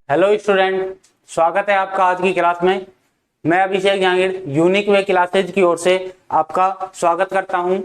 Hello student, स्वागत है आपका आज की क्लास में। मैं अभिषेक जहांगीर यूनिक वे क्लासेज की ओर से आपका स्वागत करता हूं।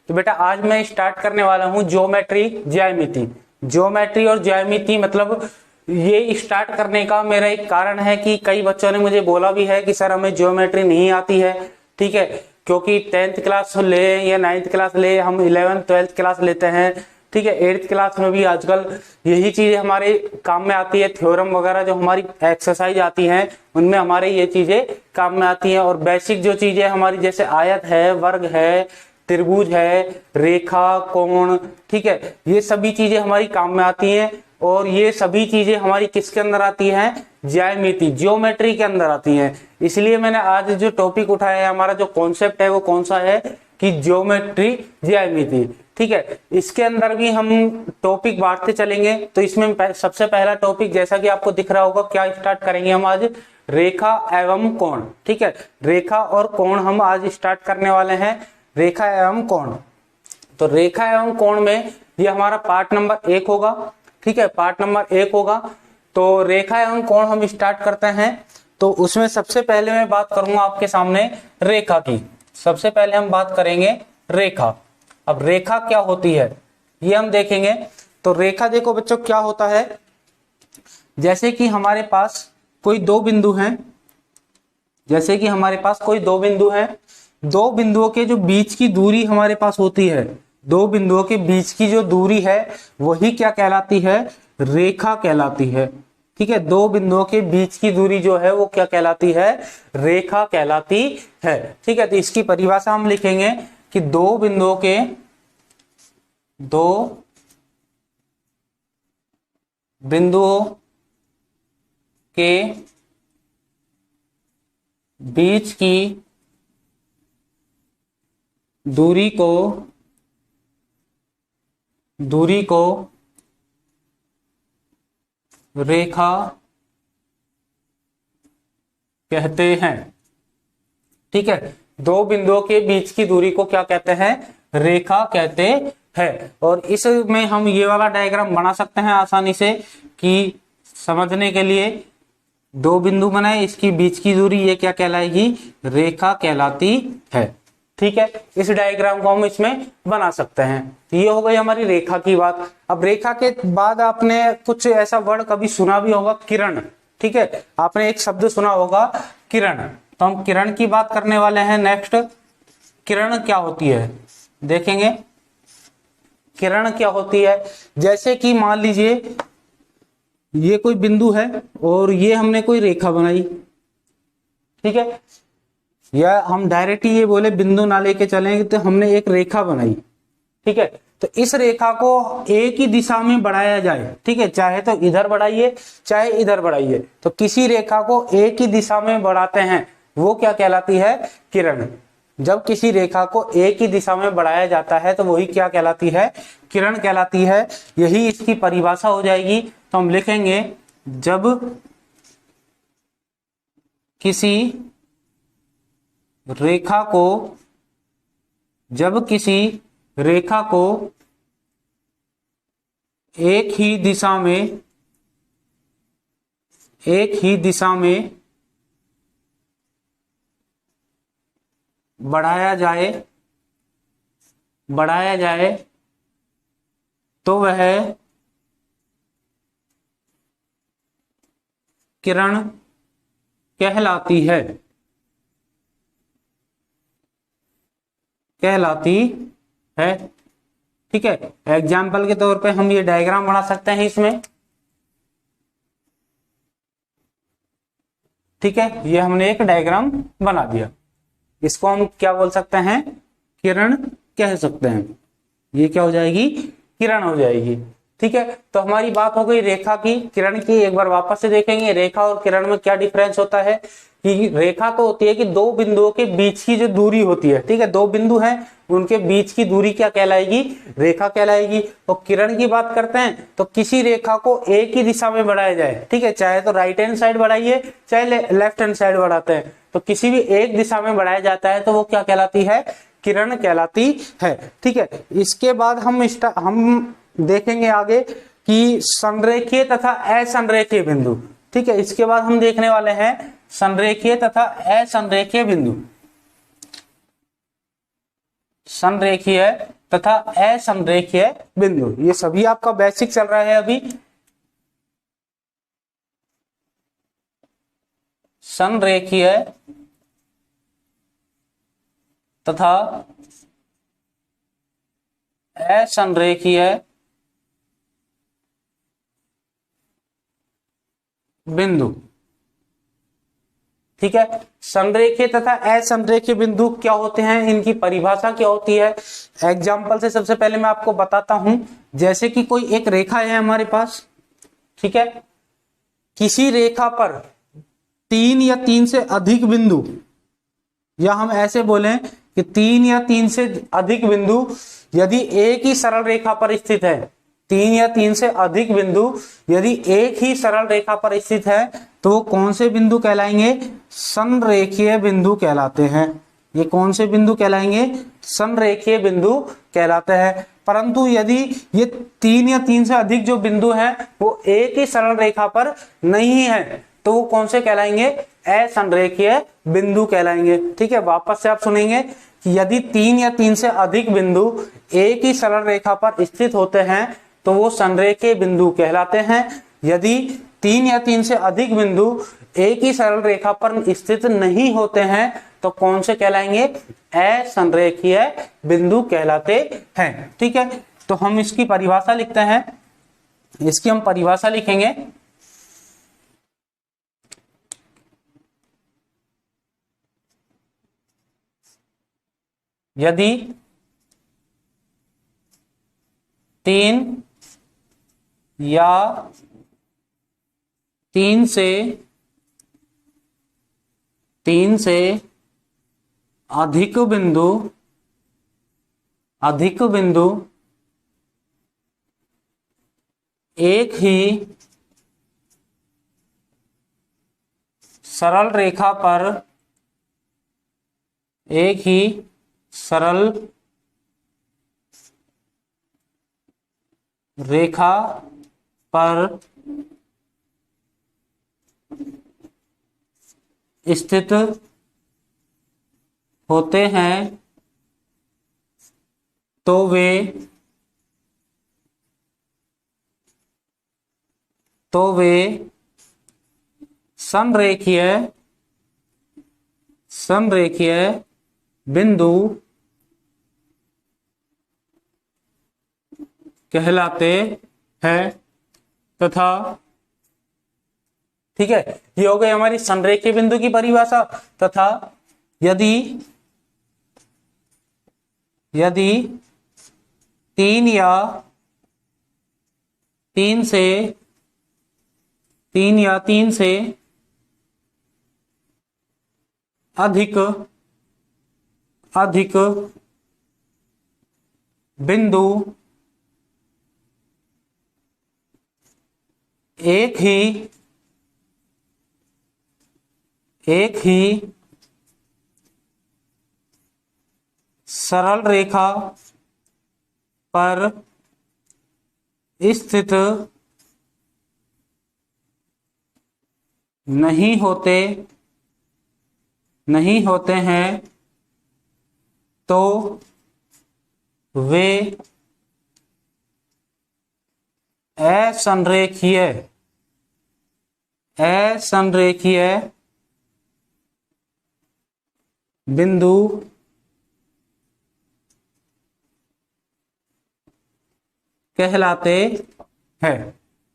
तो बेटा आज मैं स्टार्ट करने वाला हूं ज्योमेट्री ज्यामिति। ज्योमेट्री और ज्यामिति मतलब ये स्टार्ट करने का मेरा एक कारण है कि कई बच्चों ने मुझे बोला भी है कि सर हमें ज्योमेट्री नहीं आती है, ठीक है, क्योंकि 10th क्लास ले या 9th क्लास ले, हम 11th 12th क्लास लेते हैं, ठीक है। 8th क्लास में भी आजकल यही चीजें हमारे काम में आती है। थ्योरम वगैरह जो हमारी एक्सरसाइज आती हैं उनमें हमारे ये चीजें काम में आती हैं। और बेसिक जो चीजें हमारी जैसे आयत है, वर्ग है, त्रिभुज है, रेखा, कोण, ठीक है, ये सभी चीजें हमारी काम में आती हैं। और ये सभी चीजें हमारी किसके अंदर आती हैं? ज्यामिति, ज्योमेट्री के अंदर आती हैं। इसलिए मैंने आज जो टॉपिक उठाया है, हमारा जो कॉन्सेप्ट है वो कौन सा है कि ज्योमेट्री ज्यामिति, ठीक है। इसके अंदर भी हम टॉपिक बांटते चलेंगे। तो इसमें सबसे पहला टॉपिक जैसा कि आपको दिख रहा होगा, क्या स्टार्ट करेंगे हम आज? रेखा एवं कोण, ठीक है। रेखा और कोण हम आज स्टार्ट करने वाले हैं, रेखा एवं कोण। तो रेखा एवं कोण में ये हमारा पार्ट नंबर 1 होगा, ठीक है, पार्ट नंबर 1 होगा। तो रेखा एवं कोण हम स्टार्ट करते हैं। तो उसमें सबसे पहले मैं बात करूंगा आपके सामने रेखा की। सबसे पहले हम बात करेंगे रेखा। अब रेखा क्या होती है ये हम देखेंगे। तो रेखा देखो बच्चों क्या होता है, जैसे कि हमारे पास कोई दो बिंदु हैं, जैसे कि हमारे पास कोई दो बिंदु हैं, दो बिंदुओं के जो बीच की दूरी हमारे पास होती है, दो बिंदुओं के बीच की जो दूरी है वही क्या कहलाती है? रेखा कहलाती है, ठीक है। दो बिंदुओं के बीच की दूरी जो है वो क्या कहलाती है? रेखा कहलाती है, ठीक है। तो इसकी परिभाषा हम लिखेंगे कि दो बिंदुओं के बीच की दूरी को रेखा कहते हैं, ठीक है। दो बिंदुओं के बीच की दूरी को क्या कहते हैं? रेखा कहते हैं। और इसमें हम ये वाला डायग्राम बना सकते हैं आसानी से कि समझने के लिए। दो बिंदु बनाए, इसकी बीच की दूरी ये क्या कहलाएगी? रेखा कहलाती है, ठीक है। इस डायग्राम को हम इसमें बना सकते हैं। ये हो गई हमारी रेखा की बात। अब रेखा के बाद आपने कुछ ऐसा वर्ड कभी सुना भी होगा, किरण, ठीक है। आपने एक शब्द सुना होगा किरण। तो हम किरण की बात करने वाले हैं नेक्स्ट। किरण क्या होती है देखेंगे। किरण क्या होती है, जैसे कि मान लीजिए ये कोई बिंदु है और ये हमने कोई रेखा बनाई, ठीक है। या हम डायरेक्ट ये बोले बिंदु ना लेके चलेंगे, तो हमने एक रेखा बनाई, ठीक है। तो इस रेखा को एक ही दिशा में बढ़ाया जाए, ठीक है, चाहे तो इधर बढ़ाइए चाहे इधर बढ़ाइए, तो किसी रेखा को एक ही दिशा में बढ़ाते हैं वो क्या कहलाती है? किरण। जब किसी रेखा को एक ही दिशा में बढ़ाया जाता है तो वही क्या कहलाती है? किरण कहलाती है। यही इसकी परिभाषा हो जाएगी। तो हम लिखेंगे जब किसी रेखा को एक ही दिशा में बढ़ाया जाए तो वह किरण कहलाती है, ठीक है। एग्जाम्पल के तौर पे हम ये डायग्राम बना सकते हैं इसमें, ठीक है। ये हमने एक डायग्राम बना दिया, इसको हम क्या बोल सकते हैं? किरण कह सकते हैं। ये क्या हो जाएगी? किरण हो जाएगी, ठीक है। तो हमारी बात हो गई रेखा की। किरण की एक बार वापस से देखेंगे, रेखा और किरण में क्या डिफरेंस होता है कि रेखा तो होती है कि दो बिंदुओं के बीच की जो दूरी होती है, ठीक है, दो बिंदु हैं उनके बीच की दूरी क्या कहलाएगी? रेखा कहलाएगी। और किरण की बात करते हैं तो किसी रेखा को एक ही दिशा में बढ़ाया जाए, ठीक है, चाहे तो राइट हैंड साइड बढ़ाइए चाहे लेफ्ट हैंड साइड बढ़ाते हैं, तो किसी भी एक दिशा में बढ़ाया जाता है तो वो क्या कहलाती है? किरण कहलाती है, ठीक है। इसके बाद हम देखेंगे आगे कि संरेखीय तथा असंरेखीय बिंदु। ठीक है, इसके बाद हम देखने वाले हैं संरेखीय तथा असंरेखीय बिंदु। संरेखीय तथा असंरेखीय बिंदु, ये सभी आपका बेसिक चल रहा है अभी। संरेखीय तथा असंरेखीय बिंदु, ठीक है। संरेखीय तथा असंरेखीय बिंदु क्या होते हैं, इनकी परिभाषा क्या होती है, एग्जाम्पल से सबसे पहले मैं आपको बताता हूं। जैसे कि कोई एक रेखा है हमारे पास, ठीक है, किसी रेखा पर 3 या 3 से अधिक बिंदु, या हम ऐसे बोलें कि 3 या 3 से अधिक बिंदु यदि एक ही सरल रेखा पर स्थित है, 3 या 3 से अधिक बिंदु यदि एक ही सरल रेखा पर स्थित है तो वो कौन से बिंदु कहलाएंगे, संरेखीय बिंदु कहलाते हैं। ये कौन से बिंदु कहलाएंगे, संरेखीय बिंदु कहलाते हैं। परंतु यदि ये 3 या 3 से अधिक जो बिंदु हैं वो एक ही सरल रेखा पर नहीं है तो वो कौन से कहलाएंगे, असंरेखीय बिंदु कहलाएंगे। ठीक है, वापस से आप सुनेंगे कि यदि 3 या 3 से अधिक बिंदु एक ही सरल रेखा पर स्थित होते हैं तो वो संरेखीय बिंदु कहलाते हैं। यदि 3 या 3 से अधिक बिंदु एक ही सरल रेखा पर स्थित नहीं होते हैं तो कौन से कहलाएंगे, असंरेखीय बिंदु कहलाते हैं। ठीक है, तो हम इसकी परिभाषा लिखते हैं, इसकी हम परिभाषा लिखेंगे। यदि 3 या 3 से अधिक बिंदु एक ही सरल रेखा पर स्थित होते हैं तो वे संरेखीय बिंदु कहलाते हैं तथा, ठीक है, ये हो गई हमारी संरेखीय बिंदु की परिभाषा। तथा यदि 3 या 3 से अधिक बिंदु एक ही सरल रेखा पर स्थित नहीं होते हैं तो वे असंरेखीय बिंदु कहलाते हैं।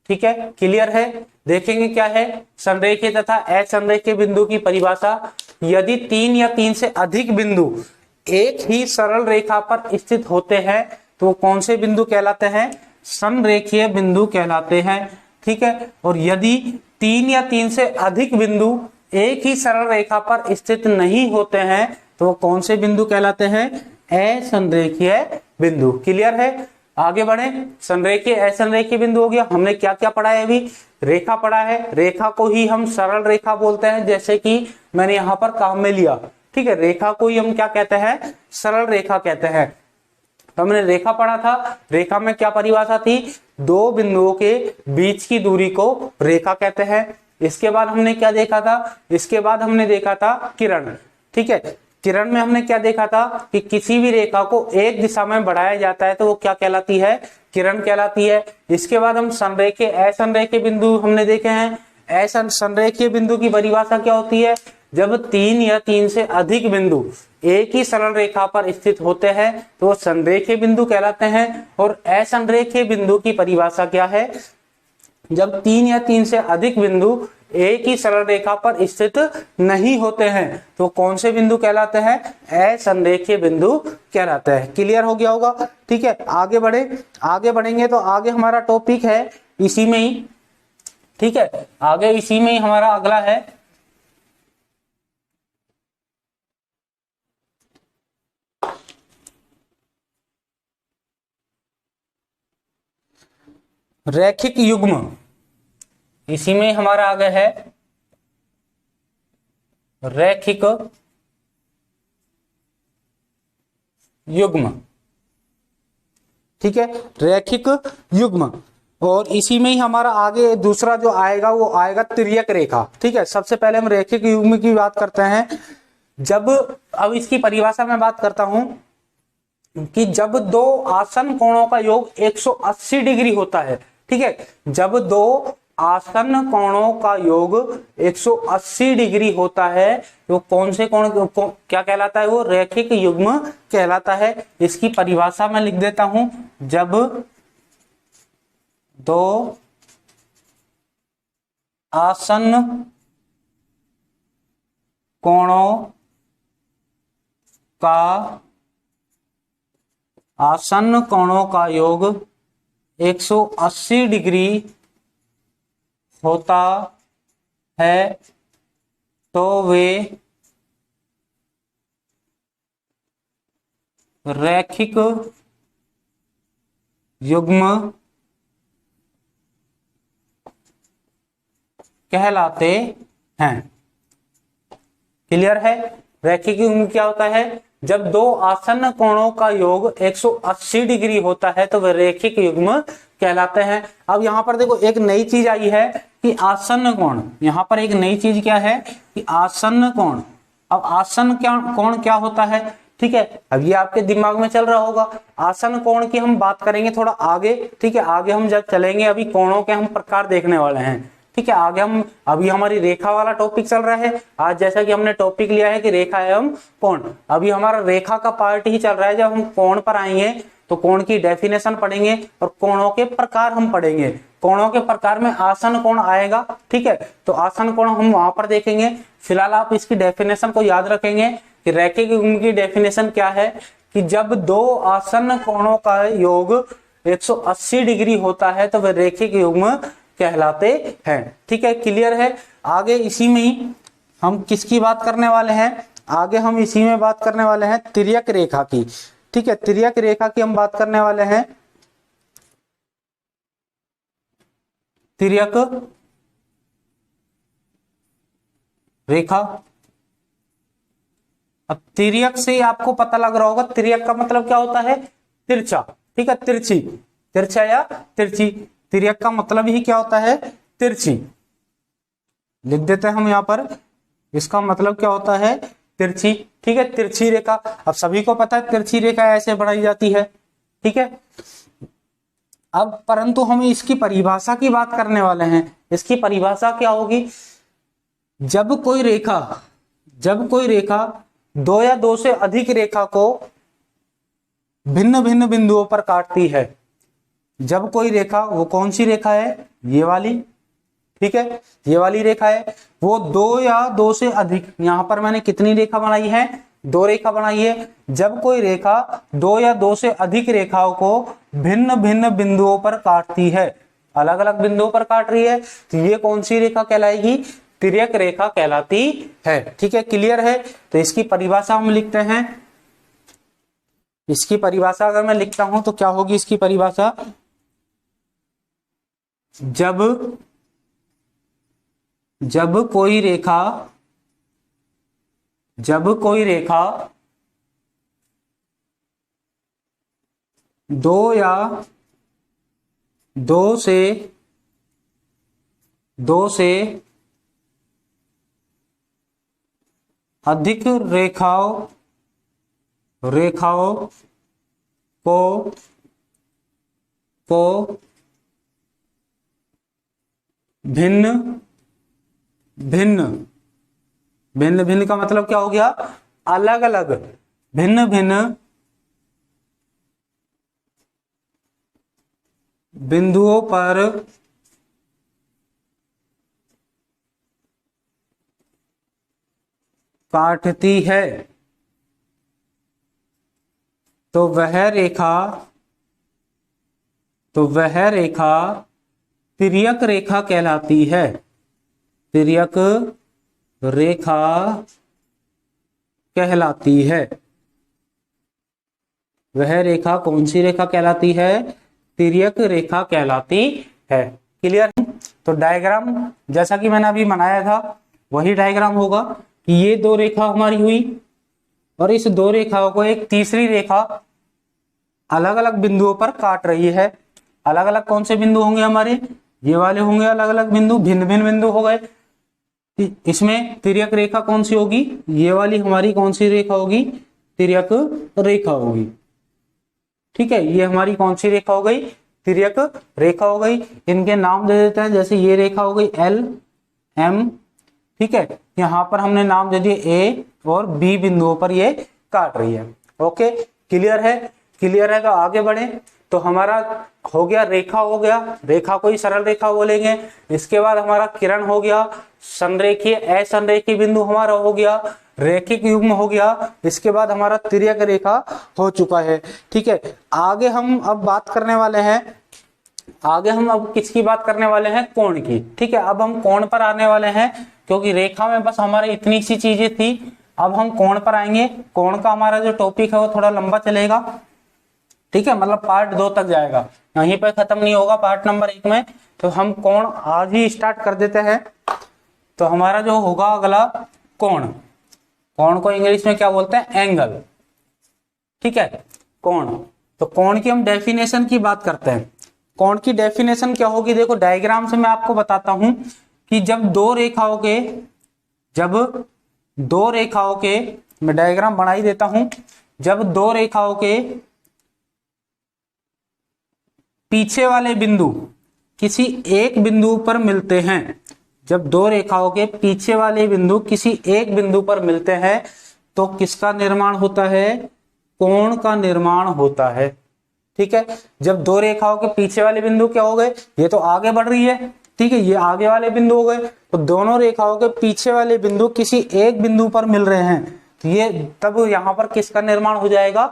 ठीक है, क्लियर है। देखेंगे क्या है संरेखीय तथा असंरेखीय बिंदु की परिभाषा। यदि 3 या 3 से अधिक बिंदु एक ही सरल रेखा पर स्थित होते हैं तो वो कौन से बिंदु कहलाते हैं, संरेखीय बिंदु कहलाते हैं। ठीक है, और यदि 3 या 3 से अधिक बिंदु एक ही सरल रेखा पर स्थित नहीं होते हैं तो वो कौन से बिंदु कहलाते हैं, असंरेखीय बिंदु। क्लियर है, आगे बढ़े। संरेखीय असंरेखीय बिंदु हो गया। हमने क्या क्या पढ़ा है अभी, रेखा पढ़ा है, रेखा को ही हम सरल रेखा बोलते हैं, जैसे कि मैंने यहाँ पर काम में लिया। ठीक है, रेखा को ही हम क्या कहते हैं, सरल रेखा कहते हैं। तो हमने रेखा पढ़ा था, रेखा में क्या परिभाषा थी, दो बिंदुओं के बीच की दूरी को रेखा कहते हैं। इसके बाद हमने क्या देखा था, इसके बाद हमने देखा था किरण। ठीक है, किरण में हमने क्या देखा था कि किसी भी रेखा को एक दिशा में बढ़ाया जाता है तो वो क्या कहलाती है, किरण कहलाती है। इसके बाद हम संरेखीय असंरेखीय बिंदु हमने देखे हैं। असंरेखीय बिंदु की परिभाषा क्या होती है, जब तीन या तीन से अधिक बिंदु एक ही सरल रेखा पर स्थित होते हैं तो वो संरेखीय बिंदु कहलाते हैं। और असंरेखीय बिंदु की परिभाषा क्या है, जब तीन या तीन से अधिक बिंदु एक ही सरल रेखा पर स्थित नहीं होते हैं तो कौन से बिंदु कहलाते हैं, असंरेखीय बिंदु कहलाते हैं। क्लियर हो गया होगा। ठीक है, आगे बढ़ेंगे तो आगे हमारा टॉपिक है इसी में ही। ठीक है, आगे इसी में ही हमारा अगला है रैखिक युग्म। इसी में हमारा आगे है रैखिक युग्म। ठीक है, रैखिक युग्म। और इसी में ही हमारा आगे दूसरा जो आएगा वो आएगा तिर्यक रेखा। ठीक है, सबसे पहले हम रैखिक युग्म की बात करते हैं। जब अब इसकी परिभाषा में बात करता हूं कि जब दो आसन कोणों का योग 180 डिग्री होता है। ठीक है, जब दो आसन कोणों का योग 180 डिग्री होता है तो कौन से कोण क्या कहलाता है, वो रैखिक युग्म कहलाता है। इसकी परिभाषा मैं लिख देता हूं, जब दो आसन कोणों का योग 180 डिग्री होता है तो वे रैखिक युग्म कहलाते हैं। क्लियर है, रैखिक युग्म क्या होता है, जब दो आसन्न कोणों का योग 180 डिग्री होता है तो वह रैखिक युग्म कहलाते हैं। अब यहाँ पर देखो एक नई चीज आई है कि आसन्न कोण, यहाँ पर एक नई चीज क्या है कि आसन्न कोण। अब आसन्न कोण क्या होता है, ठीक है, अब ये आपके दिमाग में चल रहा होगा। आसन्न कोण की हम बात करेंगे थोड़ा आगे। ठीक है, आगे हम जब चलेंगे, अभी कोणों के हम प्रकार देखने वाले हैं। ठीक है, आगे हम अभी हमारी रेखा वाला टॉपिक चल रहा है आज, जैसा कि हमने टॉपिक लिया है कि रेखा एवं कोण। अभी हमारा रेखा का पार्ट ही चल रहा है। जब हम कोण पर आएंगे तो कोण की डेफिनेशन पढ़ेंगे और कोणों के प्रकार हम पढ़ेंगे। कोणों के प्रकार में आसन्न कोण आएगा। ठीक है, तो आसन्न कोण हम वहां पर देखेंगे। फिलहाल आप इसकी डेफिनेशन को याद रखेंगे कि रैखिक युग्म की डेफिनेशन क्या है कि जब दो आसन्न कोणों का योग 180 डिग्री होता है तो वह रैखिक युग्म कहलाते हैं। ठीक है, क्लियर है। आगे इसी में ही हम किसकी बात करने वाले हैं, आगे हम इसी में बात करने वाले हैं तिर्यक रेखा की। ठीक है, तिर्यक रेखा की हम बात करने वाले हैं। तिर्यक रेखा, अब तिर्यक से आपको पता लग रहा होगा, तिर्यक का मतलब क्या होता है, तिरछा। ठीक है, तिरछी, तिरछा या तिरछी। तिर्यक का मतलब ही क्या होता है, तिरछी। लिख देते हैं हम यहाँ पर, इसका मतलब क्या होता है, तिरछी। ठीक है, तिरछी रेखा। अब सभी को पता है तिरछी रेखा ऐसे बढ़ाई जाती है। ठीक है, अब परंतु हम इसकी परिभाषा की बात करने वाले हैं। इसकी परिभाषा क्या होगी, जब कोई रेखा दो या दो से अधिक रेखा को भिन्न भिन्न बिंदुओं पर काटती है। जब कोई रेखा, वो कौन सी रेखा है, ये वाली। ठीक है, ये वाली रेखा है, वो दो या दो से अधिक, यहां पर मैंने कितनी रेखा बनाई है, दो रेखा बनाई है। जब कोई रेखा दो या दो से अधिक रेखाओं को भिन्न भिन्न बिंदुओं पर काटती है, अलग अलग बिंदुओं पर काट रही है, तो ये कौन सी रेखा कहलाएगी, तिर्यक रेखा कहलाती है। ठीक है, क्लियर है। तो इसकी परिभाषा हम लिखते हैं। इसकी परिभाषा अगर मैं लिखता हूं तो क्या होगी इसकी परिभाषा, जब कोई रेखा दो या दो से अधिक रेखाओं को भिन्न भिन्न का मतलब क्या हो गया? अलग अलग, भिन्न भिन्न बिंदुओं पर काटती है तो वह रेखा तिर्यक रेखा कहलाती है। तिर्यक रेखा कहलाती है। वह रेखा कौन सी रेखा कहलाती है? तिर्यक रेखा कहलाती है। क्लियर? तो डायग्राम जैसा कि मैंने अभी बनाया था वही डायग्राम होगा कि ये दो रेखा हमारी हुई और इस दो रेखाओं को एक तीसरी रेखा अलग अलग बिंदुओं पर काट रही है। अलग अलग कौन से बिंदु होंगे हमारे? ये वाले होंगे अलग अलग बिंदु, भिन्न भिन्न बिंदु हो गए। इसमें तिर्यक रेखा कौन सी होगी? ये वाली हमारी कौन सी रेखा होगी? तिर्यक रेखा होगी। ठीक है, ये हमारी कौन सी रेखा हो गई? तिर्यक रेखा हो गई। इनके नाम दे देते हैं, जैसे ये रेखा हो गई एल एम। ठीक है, यहां पर हमने नाम दे दिए ए और बी बिंदुओं पर ये काट रही है। ओके, क्लियर है? क्लियर है तो आगे बढ़े। तो हमारा हो गया रेखा, हो गया रेखा को ही सरल रेखा बोलेंगे। इसके बाद हमारा किरण हो गया, संरेखीय असंरेखीय बिंदु हमारा हो गया, रैखिक युग्म हो गया। इसके बाद हमारा तिर्यक रेखा हो चुका है। ठीक है, आगे हम अब बात करने वाले हैं, आगे हम अब किसकी बात करने वाले हैं? कोण की। ठीक है, अब हम कोण पर आने वाले हैं क्योंकि रेखा में बस हमारे इतनी सी चीजें थी। अब हम कोण पर आएंगे। कोण का हमारा जो टॉपिक है वो थोड़ा लंबा चलेगा। ठीक है, मतलब पार्ट 2 तक जाएगा, यहीं पर खत्म नहीं होगा पार्ट नंबर 1 में। तो हम कोण आज ही स्टार्ट कर देते हैं। तो हमारा जो होगा अगला कोण, कोण को इंग्लिश में क्या बोलते हैं? एंगल। ठीक है, कोण। तो कोण की हम डेफिनेशन की बात करते हैं। कोण की डेफिनेशन क्या होगी? देखो डायग्राम से मैं आपको बताता हूं कि जब दो रेखाओं के मैं डायग्राम बना ही देता हूं। जब दो रेखाओं के पीछे वाले बिंदु किसी एक बिंदु पर मिलते हैं, जब दो रेखाओं के पीछे वाले बिंदु किसी एक बिंदु पर मिलते हैं तो किसका निर्माण होता है? कोण का निर्माण होता है। ठीक है, जब दो रेखाओं के पीछे वाले बिंदु क्या हो गए? ये तो आगे बढ़ रही है। ठीक है, ये आगे वाले बिंदु हो गए। तो दोनों रेखाओं के पीछे वाले बिंदु किसी एक बिंदु पर मिल रहे हैं तो ये तब यहां पर किसका निर्माण हो जाएगा?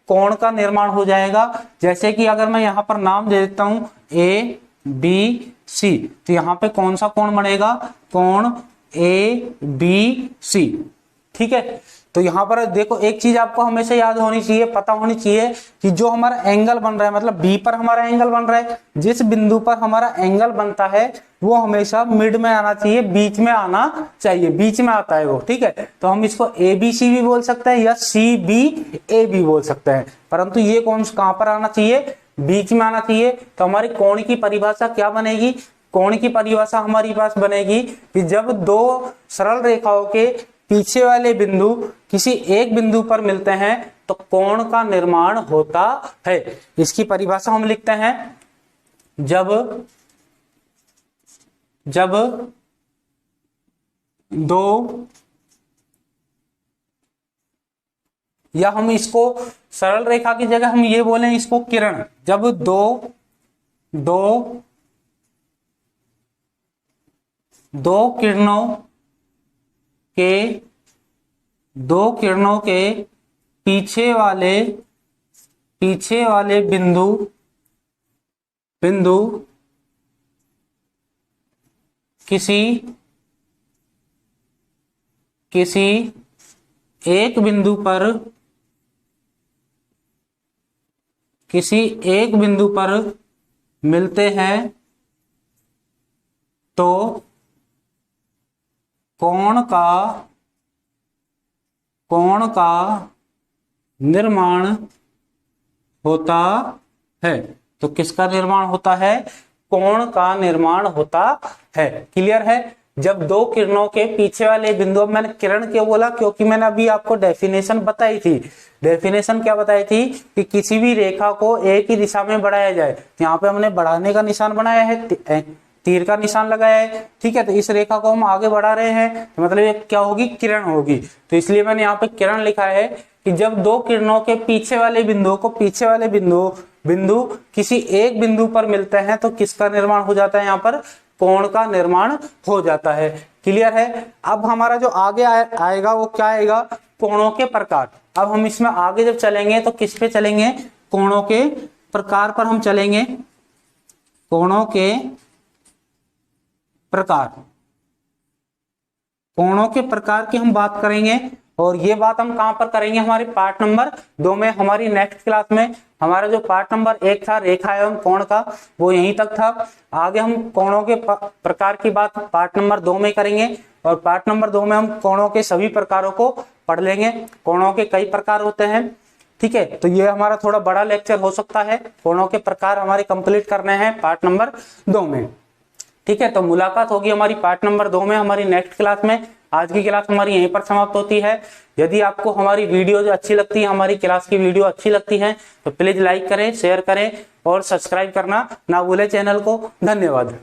कोण का निर्माण हो जाएगा। जैसे कि अगर मैं यहां पर नाम दे देता हूं ए बी सी, तो यहां पे कौन सा कोण बनेगा? कोण ए बी सी। ठीक है, तो यहां पर देखो एक चीज आपको हमेशा याद होनी चाहिए, पता होनी चाहिए कि जो हमारा एंगल बन रहा है, मतलब बी पर हमारा एंगल बन रहा है, जिस बिंदु पर हमारा एंगल बनता है वो हमेशा मिड में आना चाहिए, बीच में आना चाहिए, बीच में आता है वो। ठीक है, तो हम इसको ए बी सी भी बोल सकते हैं या सी बी ए भी बोल सकते हैं, परंतु ये कहां पर आना चाहिए? बीच में आना चाहिए। तो हमारी कोण की परिभाषा क्या बनेगी? कोण की परिभाषा हमारी पास बनेगी कि जब दो सरल रेखाओं के पीछे वाले बिंदु किसी एक बिंदु पर मिलते हैं तो कोण का निर्माण होता है। इसकी परिभाषा हम लिखते हैं, जब दो, या हम इसको सरल रेखा की जगह हम ये बोलें इसको किरण, जब दो किरणों के पीछे वाले बिंदु किसी एक बिंदु पर मिलते हैं तो कोण का निर्माण होता है। तो किसका निर्माण होता है? कोण का निर्माण होता है। क्लियर है? जब दो किरणों के पीछे वाले बिंदु, अब मैंने किरण क्यों बोला, क्योंकि मैंने अभी आपको डेफिनेशन बताई थी। डेफिनेशन क्या बताई थी कि किसी भी रेखा को एक ही दिशा में बढ़ाया जाए। यहाँ पे हमने बढ़ाने का निशान बनाया है, तीर का निशान लगाया है, ठीक है। तो इस रेखा को हम आगे बढ़ा रहे हैं, तो मतलब ये क्या होगी, किरण होगी। तो इसलिए मैंने यहाँ पे किरण लिखा है कि जब दो किरणों के पीछे वाले बिंदुओं को, पीछे वाले बिंदु किसी एक बिंदु पर मिलते हैं तो किसका निर्माण हो जाता है, यहाँ पर कोण का निर्माण हो जाता है। क्लियर है। अब हमारा जो आगे आएगा वो क्या आएगा, कोणों के प्रकार। अब हम इसमें आगे जब चलेंगे तो किस पे चलेंगे, कोणों के प्रकार पर हम चलेंगे। कोणों के प्रकार, कोणों के प्रकार की हम बात करेंगे, और ये बात हम कहां पर करेंगे, हमारे पार्ट नंबर 2 में। हमारी नेक्स्ट क्लास में हमारा जो पार्ट नंबर 1 था रेखा एवं कोण का, वो यहीं तक था। आगे हम कोणों के प्रकार की बात पार्ट नंबर 2 में करेंगे, और पार्ट नंबर 2 में हम कोणों के सभी प्रकारों को पढ़ लेंगे। कोणों के कई प्रकार होते हैं, ठीक है। तो ये हमारा थोड़ा बड़ा लेक्चर हो सकता है, कोणों के प्रकार हमारे कंप्लीट करने हैं पार्ट नंबर 2 में, ठीक है। तो मुलाकात होगी हमारी पार्ट नंबर 2 में, हमारी नेक्स्ट क्लास में। आज की क्लास हमारी यहीं पर समाप्त होती है। यदि आपको हमारी वीडियो जो अच्छी लगती है, हमारी क्लास की वीडियो अच्छी लगती है, तो प्लीज लाइक करें, शेयर करें और सब्सक्राइब करना ना भूलें चैनल को। धन्यवाद।